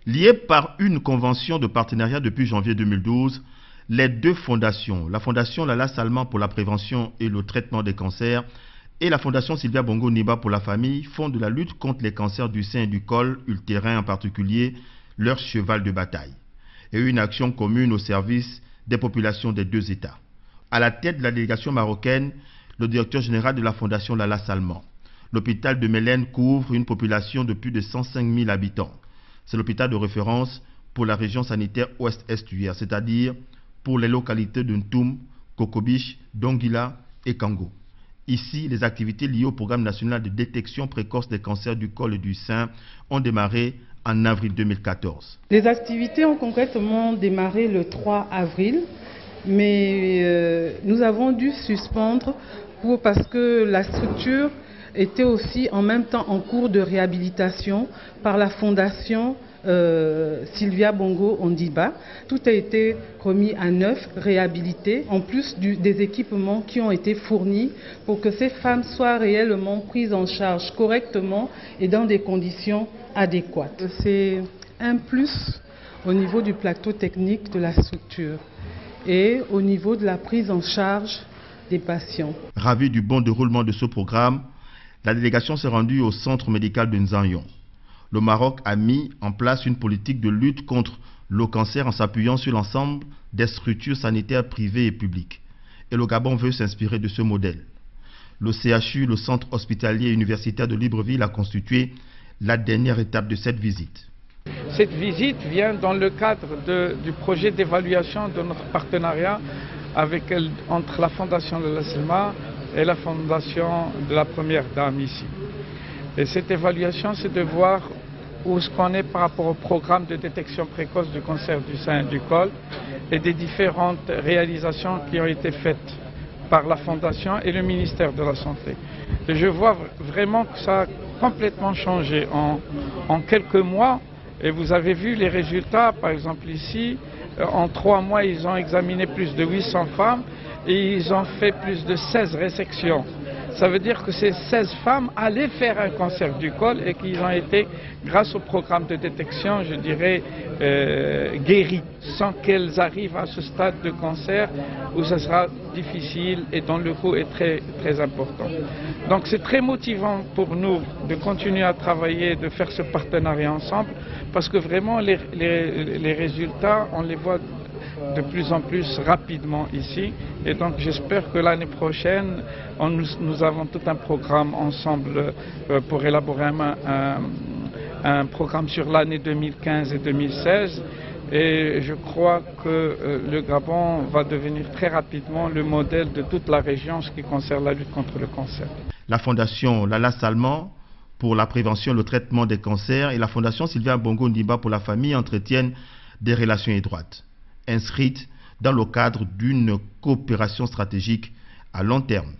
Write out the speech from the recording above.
Liées par une convention de partenariat depuis janvier 2012, les deux fondations, la Fondation Lala Salman pour la prévention et le traitement des cancers et la Fondation Sylvia Bongo Ondimba pour la famille, font de la lutte contre les cancers du sein et du col utérin en particulier leur cheval de bataille et une action commune au service des populations des deux États. À la tête de la délégation marocaine, le directeur général de la Fondation Lala Salman. L'hôpital de Mélène couvre une population de plus de 105 000 habitants. C'est l'hôpital de référence pour la région sanitaire ouest-estuaire, c'est-à-dire pour les localités de Ntoum, Kokobich, Donguila et Kango. Ici, les activités liées au programme national de détection précoce des cancers du col et du sein ont démarré en avril 2014. Les activités ont concrètement démarré le 3 avril, mais nous avons dû suspendre parce que la structure était aussi en même temps en cours de réhabilitation par la fondation Sylvia Bongo Ondimba. Tout a été remis à neuf, réhabilité, en plus des équipements qui ont été fournis pour que ces femmes soient réellement prises en charge correctement et dans des conditions adéquates. C'est un plus au niveau du plateau technique de la structure et au niveau de la prise en charge des patients. Ravi du bon déroulement de ce programme, la délégation s'est rendue au centre médical de Nzanyon. Le Maroc a mis en place une politique de lutte contre le cancer en s'appuyant sur l'ensemble des structures sanitaires privées et publiques. Et le Gabon veut s'inspirer de ce modèle. Le CHU, le centre hospitalier et universitaire de Libreville, a constitué la dernière étape de cette visite. Cette visite vient dans le cadre du projet d'évaluation de notre partenariat entre la Fondation Lala Salman et la Fondation de la Première Dame ici. Et cette évaluation, c'est de voir où est-ce qu'on est par rapport au programme de détection précoce du cancer du sein et du col et des différentes réalisations qui ont été faites par la Fondation et le ministère de la Santé. Et je vois vraiment que ça a complètement changé en quelques mois. Et vous avez vu les résultats, par exemple ici, en 3 mois, ils ont examiné plus de 800 femmes et ils ont fait plus de 16 résections. Ça veut dire que ces 16 femmes allaient faire un cancer du col et qu'ils ont été, grâce au programme de détection, je dirais, guéries, sans qu'elles arrivent à ce stade de cancer où ça sera difficile et dont le coût est très, très important. Donc c'est très motivant pour nous de continuer à travailler, de faire ce partenariat ensemble, parce que vraiment les résultats, on les voit de plus en plus rapidement ici, et donc j'espère que l'année prochaine nous avons tout un programme ensemble pour élaborer un programme sur l'année 2015 et 2016, et je crois que le Gabon va devenir très rapidement le modèle de toute la région en ce qui concerne la lutte contre le cancer. La Fondation Lala Salman pour la prévention et le traitement des cancers et la Fondation Sylvia Bongo Ondimba pour la famille entretiennent des relations étroites, inscrites dans le cadre d'une coopération stratégique à long terme.